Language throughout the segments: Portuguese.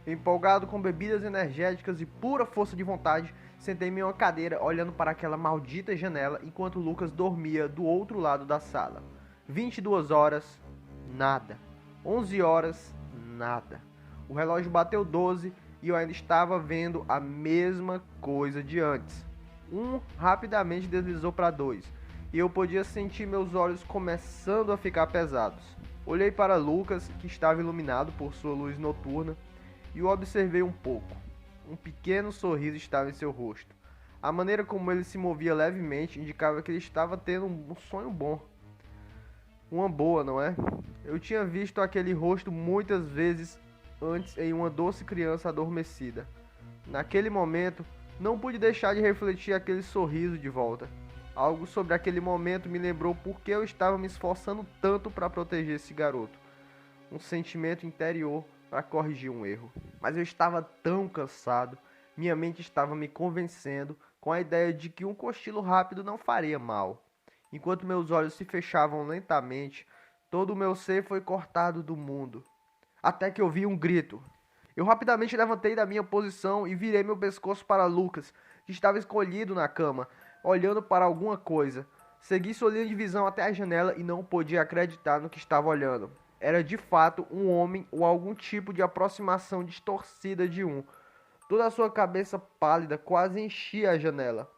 Empolgado com bebidas energéticas e pura força de vontade, sentei-me em uma cadeira olhando para aquela maldita janela enquanto Lucas dormia do outro lado da sala. 22 horas, nada. 11 horas, nada. O relógio bateu 12 e eu ainda estava vendo a mesma coisa de antes. 1 rapidamente deslizou para 2 e eu podia sentir meus olhos começando a ficar pesados. Olhei para Lucas, que estava iluminado por sua luz noturna, e o observei um pouco. Um pequeno sorriso estava em seu rosto. A maneira como ele se movia levemente indicava que ele estava tendo um sonho bom. Uma boa, não é? Eu tinha visto aquele rosto muitas vezes antes em uma doce criança adormecida. Naquele momento, não pude deixar de refletir aquele sorriso de volta. Algo sobre aquele momento me lembrou por que eu estava me esforçando tanto para proteger esse garoto. Um sentimento interior para corrigir um erro. Mas eu estava tão cansado, minha mente estava me convencendo com a ideia de que um cochilo rápido não faria mal. Enquanto meus olhos se fechavam lentamente, todo o meu ser foi cortado do mundo. Até que ouvi um grito. Eu rapidamente levantei da minha posição e virei meu pescoço para Lucas, que estava escolhido na cama, olhando para alguma coisa. Segui sua linha de visão até a janela e não podia acreditar no que estava olhando. Era de fato um homem ou algum tipo de aproximação distorcida de um. Toda a sua cabeça pálida quase enchia a janela.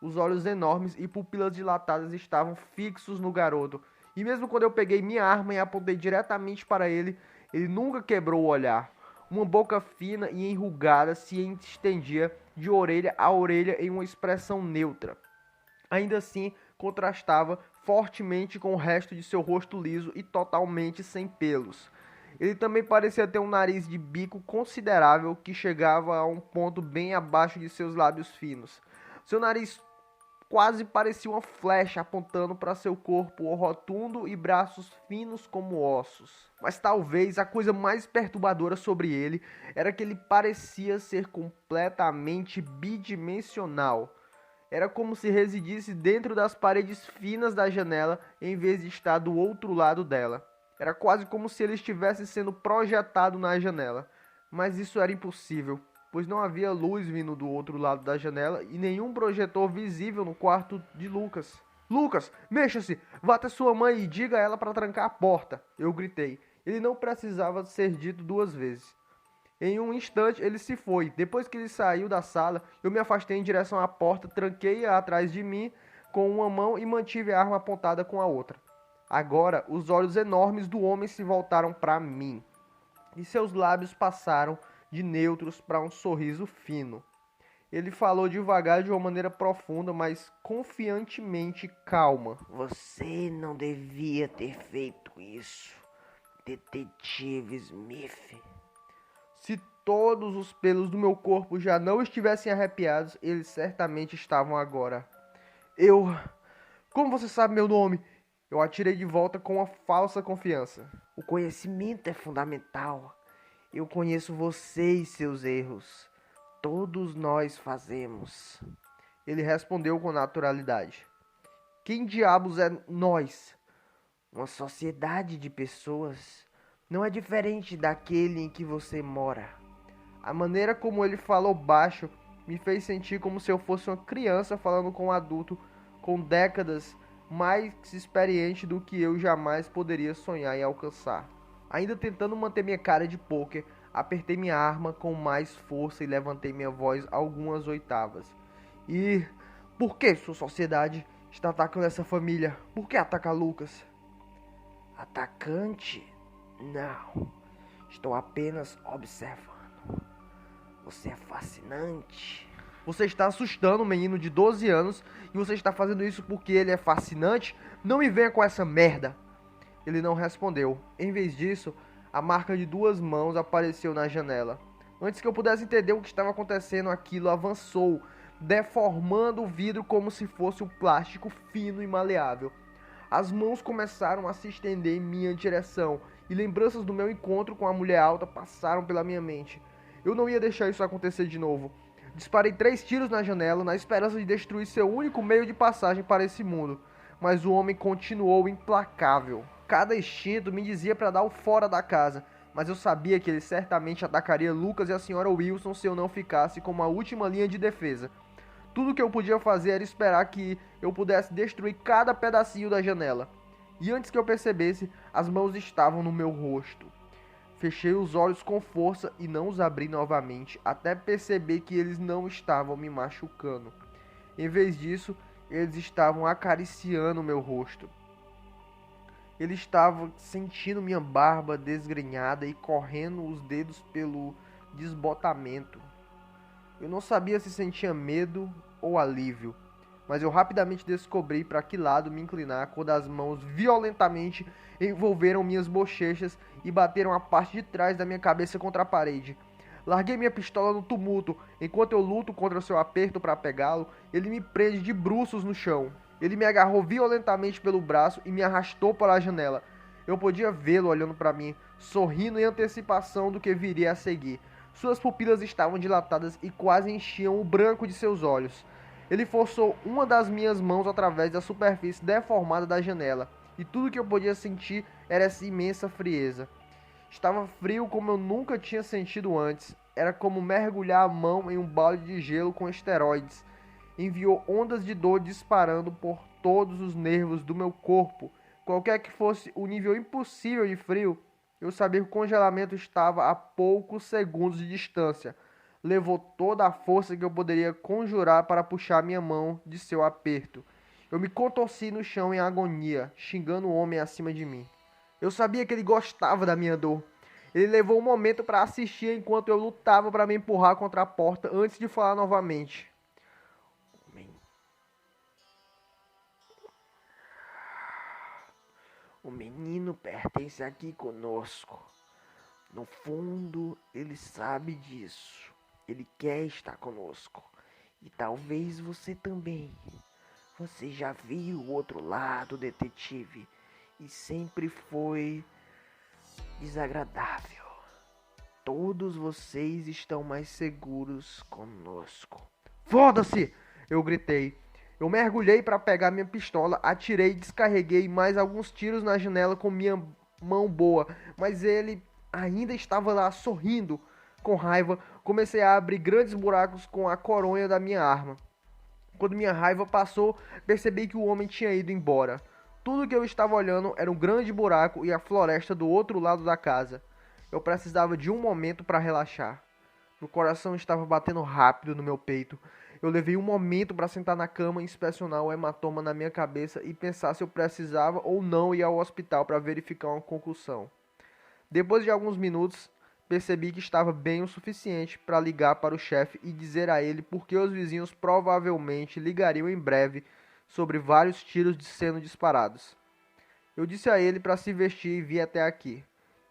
Os olhos enormes e pupilas dilatadas estavam fixos no garoto. E mesmo quando eu peguei minha arma e apontei diretamente para ele, ele nunca quebrou o olhar. Uma boca fina e enrugada se estendia de orelha a orelha em uma expressão neutra. Ainda assim, contrastava fortemente com o resto de seu rosto liso e totalmente sem pelos. Ele também parecia ter um nariz de bico considerável que chegava a um ponto bem abaixo de seus lábios finos. Seu nariz quase parecia uma flecha apontando para seu corpo rotundo e braços finos como ossos. Mas talvez a coisa mais perturbadora sobre ele era que ele parecia ser completamente bidimensional. Era como se residisse dentro das paredes finas da janela em vez de estar do outro lado dela. Era quase como se ele estivesse sendo projetado na janela. Mas isso era impossível, pois não havia luz vindo do outro lado da janela e nenhum projetor visível no quarto de Lucas. Lucas, mexa-se! Vá até sua mãe e diga a ela para trancar a porta! Eu gritei. Ele não precisava ser dito 2 vezes. Em um instante ele se foi. Depois que ele saiu da sala, eu me afastei em direção à porta, tranquei-a atrás de mim com uma mão e mantive a arma apontada com a outra. Agora, os olhos enormes do homem se voltaram para mim, e seus lábios passaram de neutros para um sorriso fino. Ele falou devagar de uma maneira profunda, mas confiantemente calma. Você não devia ter feito isso, Detetive Smith. Se todos os pelos do meu corpo já não estivessem arrepiados, eles certamente estavam agora. Como você sabe meu nome? Eu atirei de volta com uma falsa confiança. O conhecimento é fundamental. Eu conheço você e seus erros. Todos nós fazemos. Ele respondeu com naturalidade. Quem diabos é nós? Uma sociedade de pessoas. Não é diferente daquele em que você mora. A maneira como ele falou baixo me fez sentir como se eu fosse uma criança falando com um adulto com décadas mais experiente do que eu jamais poderia sonhar em alcançar. Ainda tentando manter minha cara de pôquer, apertei minha arma com mais força e levantei minha voz algumas oitavas. E por que sua sociedade está atacando essa família? Por que ataca Lucas? Atacante? Não. Estou apenas observando. Você é fascinante. Você está assustando um menino de 12 anos e você está fazendo isso porque ele é fascinante? Não me venha com essa merda. Ele não respondeu. Em vez disso, a marca de 2 mãos apareceu na janela. Antes que eu pudesse entender o que estava acontecendo, aquilo avançou, deformando o vidro como se fosse um plástico fino e maleável. As mãos começaram a se estender em minha direção e lembranças do meu encontro com a mulher alta passaram pela minha mente. Eu não ia deixar isso acontecer de novo. Disparei 3 tiros na janela na esperança de destruir seu único meio de passagem para esse mundo, mas o homem continuou implacável. Cada instinto me dizia para dar o fora da casa, mas eu sabia que ele certamente atacaria Lucas e a senhora Wilson se eu não ficasse como a última linha de defesa. Tudo que eu podia fazer era esperar que eu pudesse destruir cada pedacinho da janela. E antes que eu percebesse, as mãos estavam no meu rosto. Fechei os olhos com força e não os abri novamente, até perceber que eles não estavam me machucando. Em vez disso, eles estavam acariciando meu rosto. Ele estava sentindo minha barba desgrenhada e correndo os dedos pelo desbotamento. Eu não sabia se sentia medo ou alívio, mas eu rapidamente descobri para que lado me inclinar quando as mãos violentamente envolveram minhas bochechas e bateram a parte de trás da minha cabeça contra a parede. Larguei minha pistola no tumulto. Enquanto eu luto contra seu aperto para pegá-lo, ele me prende de bruços no chão. Ele me agarrou violentamente pelo braço e me arrastou para a janela. Eu podia vê-lo olhando para mim, sorrindo em antecipação do que viria a seguir. Suas pupilas estavam dilatadas e quase enchiam o branco de seus olhos. Ele forçou uma das minhas mãos através da superfície deformada da janela, e tudo que eu podia sentir era essa imensa frieza. Estava frio como eu nunca tinha sentido antes. Era como mergulhar a mão em um balde de gelo com esteroides. Enviou ondas de dor disparando por todos os nervos do meu corpo. Qualquer que fosse o nível impossível de frio, eu sabia que o congelamento estava a poucos segundos de distância. Levou toda a força que eu poderia conjurar para puxar minha mão de seu aperto. Eu me contorci no chão em agonia, xingando o homem acima de mim. Eu sabia que ele gostava da minha dor. Ele levou um momento para assistir enquanto eu lutava para me empurrar contra a porta antes de falar novamente. O menino pertence aqui conosco. No fundo, ele sabe disso. Ele quer estar conosco. E talvez você também. Você já viu o outro lado, detetive, e sempre foi desagradável. Todos vocês estão mais seguros conosco. Foda-se! Eu gritei. Eu mergulhei para pegar minha pistola, atirei e descarreguei mais alguns tiros na janela com minha mão boa, mas ele ainda estava lá sorrindo. Com raiva, comecei a abrir grandes buracos com a coronha da minha arma. Quando minha raiva passou, percebi que o homem tinha ido embora. Tudo que eu estava olhando era um grande buraco e a floresta do outro lado da casa. Eu precisava de um momento para relaxar. Meu coração estava batendo rápido no meu peito. Eu levei um momento para sentar na cama e inspecionar o hematoma na minha cabeça e pensar se eu precisava ou não ir ao hospital para verificar uma concussão. Depois de alguns minutos, percebi que estava bem o suficiente para ligar para o chefe e dizer a ele porque os vizinhos provavelmente ligariam em breve sobre vários tiros sendo disparados. Eu disse a ele para se vestir e vir até aqui,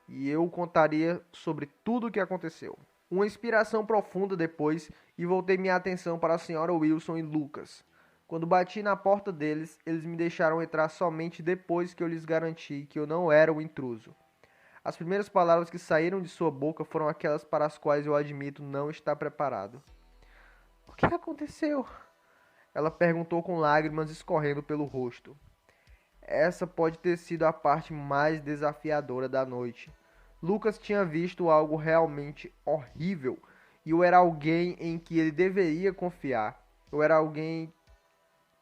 e eu contaria sobre tudo o que aconteceu. Uma inspiração profunda depois e voltei minha atenção para a senhora Wilson e Lucas. Quando bati na porta deles, eles me deixaram entrar somente depois que eu lhes garanti que eu não era o intruso. As primeiras palavras que saíram de sua boca foram aquelas para as quais eu admito não estar preparado. O que aconteceu? Ela perguntou com lágrimas escorrendo pelo rosto. Essa pode ter sido a parte mais desafiadora da noite. Lucas tinha visto algo realmente horrível e eu era alguém em que ele deveria confiar. Eu era alguém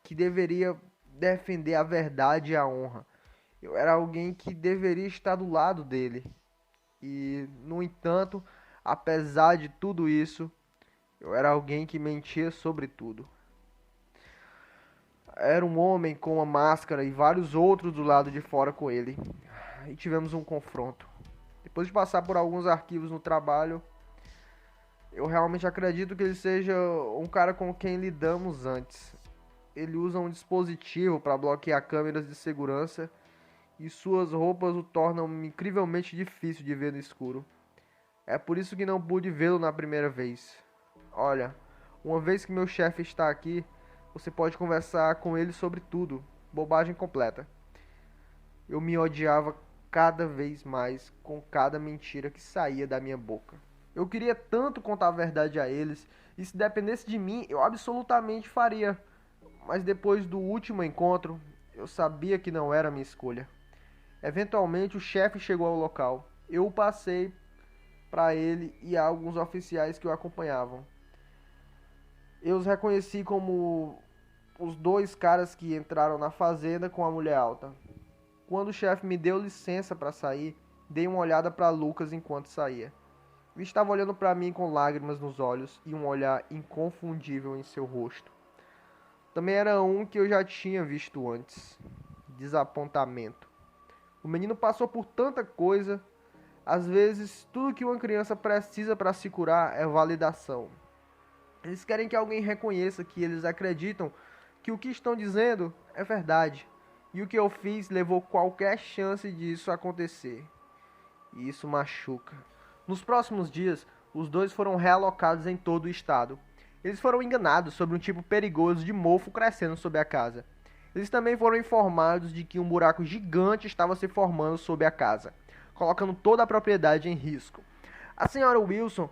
que deveria defender a verdade e a honra. Eu era alguém que deveria estar do lado dele. E, no entanto, apesar de tudo isso, eu era alguém que mentia sobre tudo. Era um homem com uma máscara e vários outros do lado de fora com ele. E tivemos um confronto. Depois de passar por alguns arquivos no trabalho, eu realmente acredito que ele seja um cara com quem lidamos antes. Ele usa um dispositivo para bloquear câmeras de segurança e suas roupas o tornam incrivelmente difícil de ver no escuro. É por isso que não pude vê-lo na primeira vez. Olha, uma vez que meu chefe está aqui, você pode conversar com ele sobre tudo. Bobagem completa. Eu me odiava cada vez mais com cada mentira que saía da minha boca. Eu queria tanto contar a verdade a eles, e se dependesse de mim, eu absolutamente faria. Mas depois do último encontro, eu sabia que não era minha escolha. Eventualmente, o chefe chegou ao local. Eu o passei para ele e a alguns oficiais que o acompanhavam. Eu os reconheci como os dois caras que entraram na fazenda com a mulher alta. Quando o chefe me deu licença para sair, dei uma olhada para Lucas enquanto saía. Ele estava olhando para mim com lágrimas nos olhos e um olhar inconfundível em seu rosto. Também era um que eu já tinha visto antes. Desapontamento. O menino passou por tanta coisa. Às vezes, tudo que uma criança precisa para se curar é validação. Eles querem que alguém reconheça que eles acreditam que o que estão dizendo é verdade. E o que eu fiz levou qualquer chance disso acontecer. E isso machuca. Nos próximos dias, os dois foram realocados em todo o estado. Eles foram enganados sobre um tipo perigoso de mofo crescendo sob a casa. Eles também foram informados de que um buraco gigante estava se formando sob a casa, colocando toda a propriedade em risco. A senhora Wilson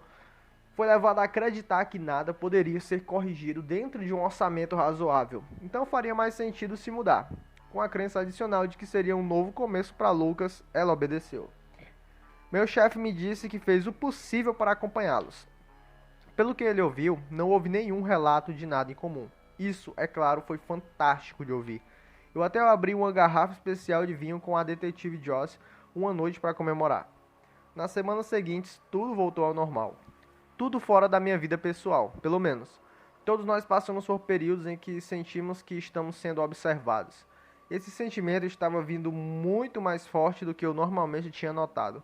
foi levada a acreditar que nada poderia ser corrigido dentro de um orçamento razoável, então faria mais sentido se mudar. Com a crença adicional de que seria um novo começo para Lucas, ela obedeceu. Meu chefe me disse que fez o possível para acompanhá-los. Pelo que ele ouviu, não houve nenhum relato de nada em comum. Isso, é claro, foi fantástico de ouvir. Eu até abri uma garrafa especial de vinho com a detetive Joss uma noite para comemorar. Nas semanas seguintes, tudo voltou ao normal. Tudo fora da minha vida pessoal, pelo menos. Todos nós passamos por períodos em que sentimos que estamos sendo observados. Esse sentimento estava vindo muito mais forte do que eu normalmente tinha notado.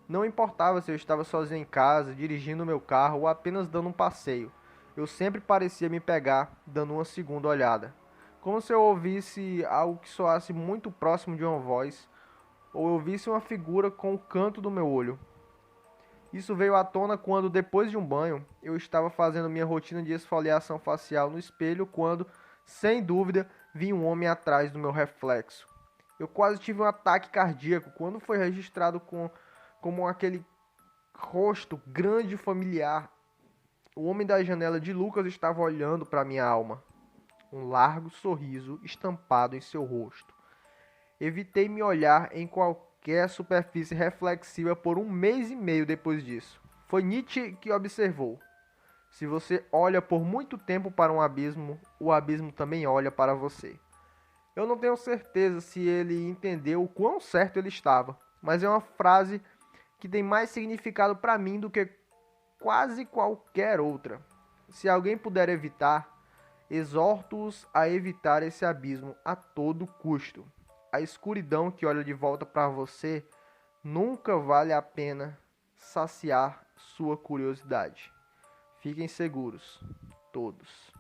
Não importava se eu estava sozinho em casa, dirigindo meu carro ou apenas dando um passeio. Eu sempre parecia me pegar, dando uma segunda olhada. Como se eu ouvisse algo que soasse muito próximo de uma voz, ou eu visse uma figura com o canto do meu olho. Isso veio à tona quando, depois de um banho, eu estava fazendo minha rotina de esfoliação facial no espelho quando, sem dúvida, vi um homem atrás do meu reflexo. Eu quase tive um ataque cardíaco quando foi registrado como aquele rosto grande e familiar. O homem da janela de Lucas estava olhando para minha alma. Um largo sorriso estampado em seu rosto. Evitei me olhar em qualquer superfície reflexiva por 1 mês e meio depois disso. Foi Nietzsche que observou: se você olha por muito tempo para um abismo, o abismo também olha para você. Eu não tenho certeza se ele entendeu o quão certo ele estava, mas é uma frase que tem mais significado para mim do que quase qualquer outra. Se alguém puder evitar, exorto-os a evitar esse abismo a todo custo. A escuridão que olha de volta para você nunca vale a pena saciar sua curiosidade. Fiquem seguros, todos.